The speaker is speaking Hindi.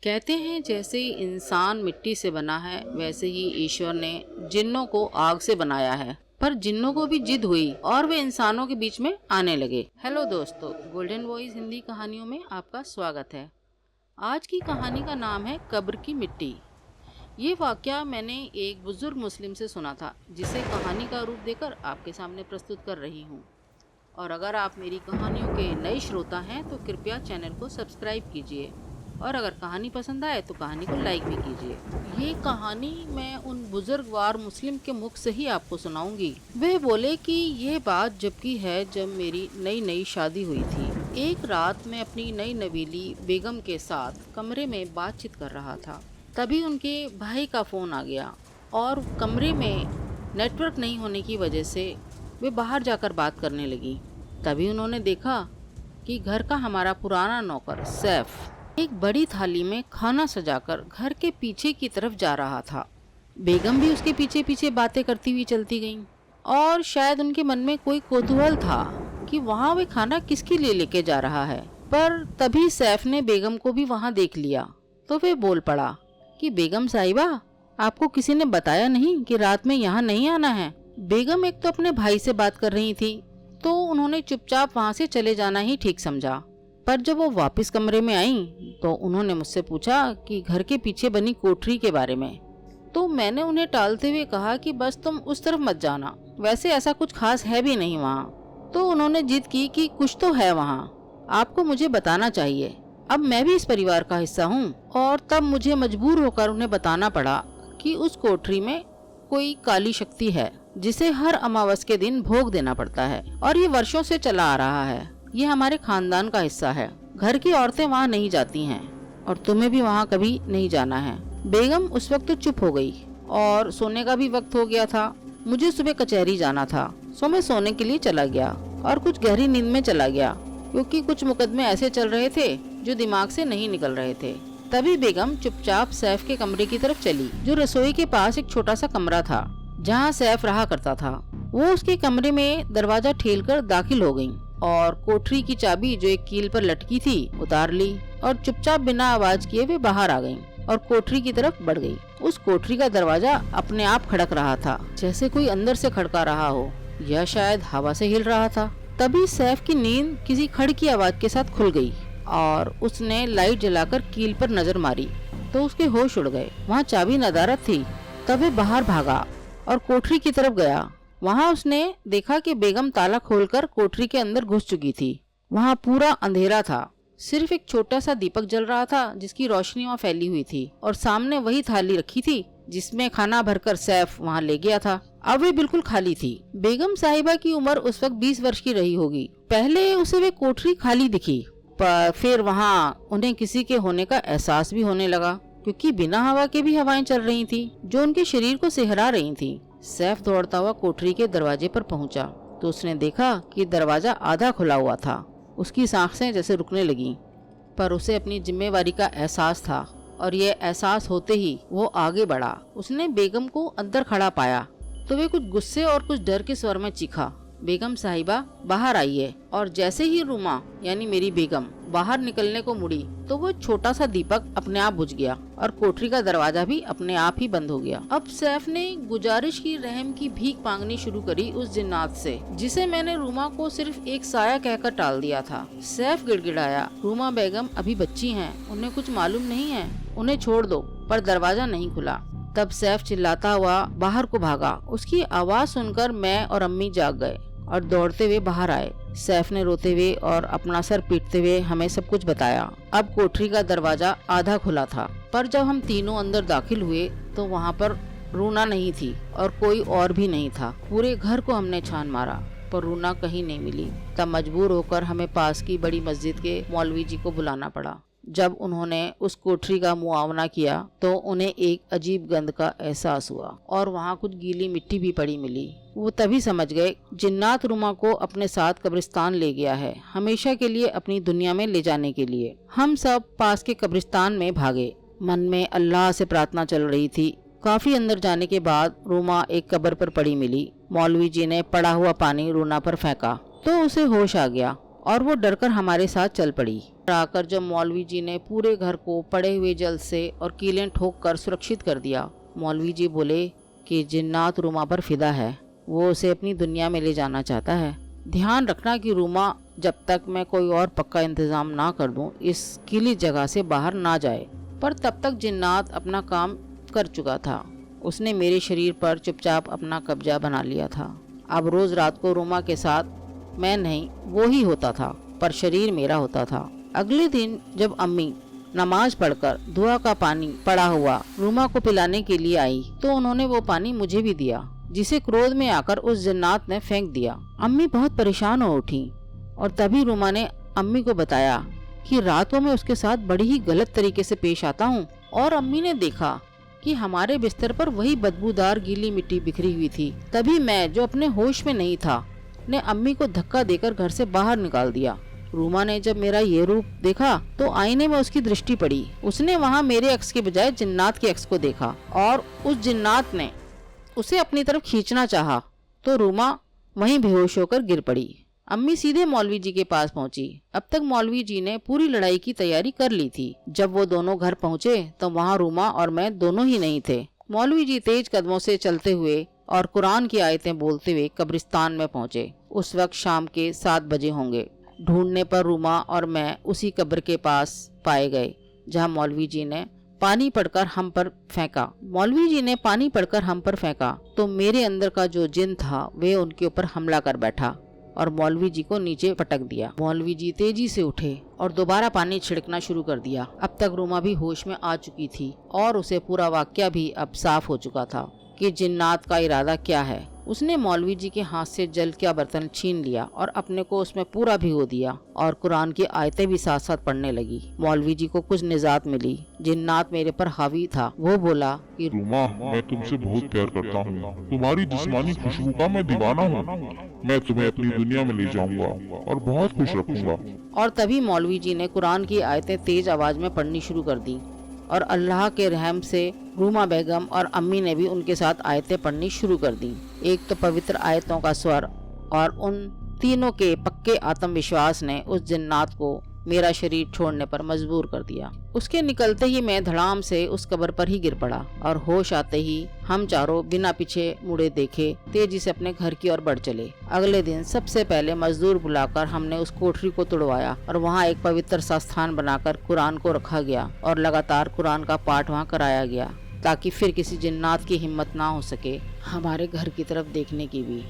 कहते हैं जैसे इंसान मिट्टी से बना है वैसे ही ईश्वर ने जिन्नों को आग से बनाया है। पर जिन्नों को भी जिद हुई और वे इंसानों के बीच में आने लगे। हेलो दोस्तों, गोल्डन वॉइस हिंदी कहानियों में आपका स्वागत है। आज की कहानी का नाम है कब्र की मिट्टी। ये वाकया मैंने एक बुजुर्ग मुस्लिम से सुना था, जिसे कहानी का रूप देकर आपके सामने प्रस्तुत कर रही हूँ। और अगर आप मेरी कहानियों के नए श्रोता हैं तो कृपया चैनल को सब्सक्राइब कीजिए और अगर कहानी पसंद आए तो कहानी को लाइक भी कीजिए। ये कहानी मैं उन बुजुर्गवार मुस्लिम के मुख से ही आपको सुनाऊंगी। वे बोले कि ये बात जब की है जब मेरी नई नई शादी हुई थी। एक रात मैं अपनी नई नवीली बेगम के साथ कमरे में बातचीत कर रहा था। तभी उनके भाई का फ़ोन आ गया और कमरे में नेटवर्क नहीं होने की वजह से वे बाहर जाकर बात करने लगी। तभी उन्होंने देखा कि घर का हमारा पुराना नौकर सैफ एक बड़ी थाली में खाना सजाकर घर के पीछे की तरफ जा रहा था। बेगम भी उसके पीछे पीछे बातें करती हुई चलती गईं और शायद उनके मन में कोई कौतूहल था कि वहाँ वे खाना किसके लिए लेके जा रहा है। पर तभी सैफ ने बेगम को भी वहाँ देख लिया तो वे बोल पड़ा कि बेगम साहिबा, आपको किसी ने बताया नहीं कि रात में यहाँ नहीं आना है? बेगम एक तो अपने भाई से बात कर रही थी तो उन्होंने चुपचाप वहाँ से चले जाना ही ठीक समझा। पर जब वो वापस कमरे में आई तो उन्होंने मुझसे पूछा कि घर के पीछे बनी कोठरी के बारे में। तो मैंने उन्हें टालते हुए कहा कि बस तुम उस तरफ मत जाना, वैसे ऐसा कुछ खास है भी नहीं वहाँ। तो उन्होंने जिद की कि कुछ तो है वहाँ, आपको मुझे बताना चाहिए। अब मैं भी इस परिवार का हिस्सा हूँ और तब मुझे मजबूर होकर उन्हें बताना पड़ा कि उस कोठरी में कोई काली शक्ति है जिसे हर अमावस के दिन भोग देना पड़ता है और ये वर्षों से चला आ रहा है। ये हमारे खानदान का हिस्सा है। घर की औरतें वहाँ नहीं जाती हैं और तुम्हें भी वहाँ कभी नहीं जाना है। बेगम उस वक्त तो चुप हो गई और सोने का भी वक्त हो गया था। मुझे सुबह कचहरी जाना था सो मैं सोने के लिए चला गया और कुछ गहरी नींद में चला गया क्योंकि कुछ मुकदमे ऐसे चल रहे थे जो दिमाग से नहीं निकल रहे थे। तभी बेगम चुपचाप सैफ के कमरे की तरफ चली, जो रसोई के पास एक छोटा सा कमरा था जहाँ सैफ रहा करता था। वो उसके कमरे में दरवाजा ठेलकर दाखिल हो गईं और कोठरी की चाबी जो एक कील पर लटकी थी उतार ली और चुपचाप बिना आवाज किए वे बाहर आ गईं और कोठरी की तरफ बढ़ गई। उस कोठरी का दरवाजा अपने आप खड़क रहा था, जैसे कोई अंदर से खड़का रहा हो या शायद हवा से हिल रहा था। तभी सैफ की नींद किसी खड़ की आवाज के साथ खुल गई और उसने लाइट जलाकर कील पर नजर मारी तो उसके होश उड़ गए। वहाँ चाबी नदारद थी। तब वे बाहर भागा और कोठरी की तरफ गया। वहाँ उसने देखा कि बेगम ताला खोलकर कोठरी के अंदर घुस चुकी थी। वहाँ पूरा अंधेरा था, सिर्फ एक छोटा सा दीपक जल रहा था जिसकी रोशनी वहाँ फैली हुई थी और सामने वही थाली रखी थी जिसमें खाना भरकर सैफ वहाँ ले गया था। अब वे बिल्कुल खाली थी। बेगम साहिबा की उम्र उस वक्त 20 वर्ष की रही होगी। पहले उसे वे कोठरी खाली दिखी पर फिर वहाँ उन्हें किसी के होने का एहसास भी होने लगा क्योंकि बिना हवा के भी हवाएं चल रही थी जो उनके शरीर को सिहरा रही थी। सैफ दौड़ता हुआ कोठरी के दरवाजे पर पहुंचा तो उसने देखा कि दरवाजा आधा खुला हुआ था। उसकी सांसें जैसे रुकने लगीं, पर उसे अपनी जिम्मेवारी का एहसास था और ये एहसास होते ही वो आगे बढ़ा। उसने बेगम को अंदर खड़ा पाया तो वे कुछ गुस्से और कुछ डर के स्वर में चीखा, बेगम साहिबा बाहर आइए। और जैसे ही रूमा यानी मेरी बेगम बाहर निकलने को मुड़ी तो वो छोटा सा दीपक अपने आप बुझ गया और कोठरी का दरवाजा भी अपने आप ही बंद हो गया। अब सैफ ने गुजारिश की रहम की भीख मांगनी शुरू करी उस जिन्नात से, जिसे मैंने रूमा को सिर्फ एक साया कहकर टाल दिया था। सैफ गिड़गिड़ाया, रूमा बेगम अभी बच्ची हैं, उन्हें कुछ मालूम नहीं है, उन्हें छोड़ दो। पर दरवाजा नहीं खुला। तब सैफ चिल्लाता हुआ बाहर को भागा। उसकी आवाज सुनकर मैं और अम्मी जाग गए और दौड़ते हुए बाहर आए। सैफ ने रोते हुए और अपना सर पीटते हुए हमें सब कुछ बताया। अब कोठरी का दरवाजा आधा खुला था, पर जब हम तीनों अंदर दाखिल हुए तो वहाँ पर रूना नहीं थी और कोई और भी नहीं था। पूरे घर को हमने छान मारा पर रूना कहीं नहीं मिली। तब मजबूर होकर हमें पास की बड़ी मस्जिद के मौलवी जी को बुलाना पड़ा। जब उन्होंने उस कोठरी का मुआवना किया तो उन्हें एक अजीब गंध का एहसास हुआ और वहाँ कुछ गीली मिट्टी भी पड़ी मिली। वो तभी समझ गए जिन्नात रूमा को अपने साथ कब्रिस्तान ले गया है, हमेशा के लिए अपनी दुनिया में ले जाने के लिए। हम सब पास के कब्रिस्तान में भागे। मन में अल्लाह से प्रार्थना चल रही थी। काफी अंदर जाने के बाद रूमा एक कब्र पर पड़ी मिली। मौलवी जी ने पड़ा हुआ पानी रूना पर फेंका तो उसे होश आ गया और वो डरकर हमारे साथ चल पड़ी। आकर जब मौलवी जी ने पूरे घर को पड़े हुए जल से और कीलें ठोक कर सुरक्षित कर दिया, मौलवी जी बोले कि जिन्नात रूमा पर फिदा है, वो उसे अपनी दुनिया में ले जाना चाहता है। ध्यान रखना कि रूमा जब तक मैं कोई और पक्का इंतजाम ना कर दूं, इस कीली जगह से बाहर ना जाए। पर तब तक जिन्नात अपना काम कर चुका था। उसने मेरे शरीर पर चुपचाप अपना कब्जा बना लिया था। अब रोज रात को रूमा के साथ मैं नहीं, वो ही होता था, पर शरीर मेरा होता था। अगले दिन जब अम्मी नमाज पढ़कर दुआ का पानी पड़ा हुआ रूमा को पिलाने के लिए आई, तो उन्होंने वो पानी मुझे भी दिया, जिसे क्रोध में आकर उस जिन्नात ने फेंक दिया। अम्मी बहुत परेशान हो उठी और तभी रूमा ने अम्मी को बताया कि रात को मैं उसके साथ बड़ी ही गलत तरीके से पेश आता हूँ। और अम्मी ने देखा कि हमारे बिस्तर पर वही बदबूदार गीली मिट्टी बिखरी हुई थी। तभी मैं, जो अपने होश में नहीं था, ने अम्मी को धक्का देकर घर से बाहर निकाल दिया। रूमा ने जब मेरा ये रूप देखा तो आईने में उसकी दृष्टि पड़ी। उसने वहाँ मेरे एक्स के बजाय जिन्नात के एक्स को देखा और उस जिन्नात ने उसे अपनी तरफ खींचना चाहा तो रूमा वहीं बेहोश होकर गिर पड़ी। अम्मी सीधे मौलवी जी के पास पहुंची। अब तक मौलवी जी ने पूरी लड़ाई की तैयारी कर ली थी। जब वो दोनों घर पहुंचे तो वहाँ रूमा और मैं दोनों ही नहीं थे। मौलवी जी तेज कदमों से चलते हुए और कुरान की आयतें बोलते हुए कब्रिस्तान में पहुंचे। उस वक्त शाम के 7 बजे होंगे। ढूंढने पर रूमा और मैं उसी कब्र के पास पाए गए जहां मौलवी जी ने पानी पड़कर हम पर फेंका तो मेरे अंदर का जो जिन था वे उनके ऊपर हमला कर बैठा और मौलवी जी को नीचे पटक दिया। मौलवी जी तेजी से उठे और दोबारा पानी छिड़कना शुरू कर दिया। अब तक रूमा भी होश में आ चुकी थी और उसे पूरा वाकया भी अब साफ हो चुका था कि जिन्नात का इरादा क्या है। उसने मौलवी जी के हाथ से जल का बर्तन छीन लिया और अपने को उसमें पूरा भिगो दिया और कुरान की आयतें भी साथ साथ पढ़ने लगी। मौलवी जी को कुछ निजात मिली। जिन्नात मेरे पर हावी था। वो बोला कि रूमा, मैं तुमसे बहुत प्यार करता हूँ। तुम्हारी जिस्मानी खुशबू का मैं दीवाना हूँ। मैं तुम्हें अपनी दुनिया में ले जाऊंगा और बहुत खुश रखूंगा। और तभी मौलवी जी ने कुरान की आयतें तेज आवाज में पढ़नी शुरू कर दी और अल्लाह के रहम से रूमा बेगम और अम्मी ने भी उनके साथ आयतें पढ़नी शुरू कर दी। एक तो पवित्र आयतों का स्वर और उन तीनों के पक्के आत्मविश्वास ने उस जिन्नात को मेरा शरीर छोड़ने पर मजबूर कर दिया। उसके निकलते ही मैं धड़ाम से उस कब्र पर ही गिर पड़ा और होश आते ही हम चारों बिना पीछे मुड़े देखे तेजी से अपने घर की ओर बढ़ चले। अगले दिन सबसे पहले मजदूर बुलाकर हमने उस कोठरी को तुड़वाया और वहाँ एक पवित्र सा स्थान बनाकर कुरान को रखा गया और लगातार कुरान का पाठ वहाँ कराया गया ताकि फिर किसी जिन्नात की हिम्मत ना हो सके हमारे घर की तरफ देखने की भी।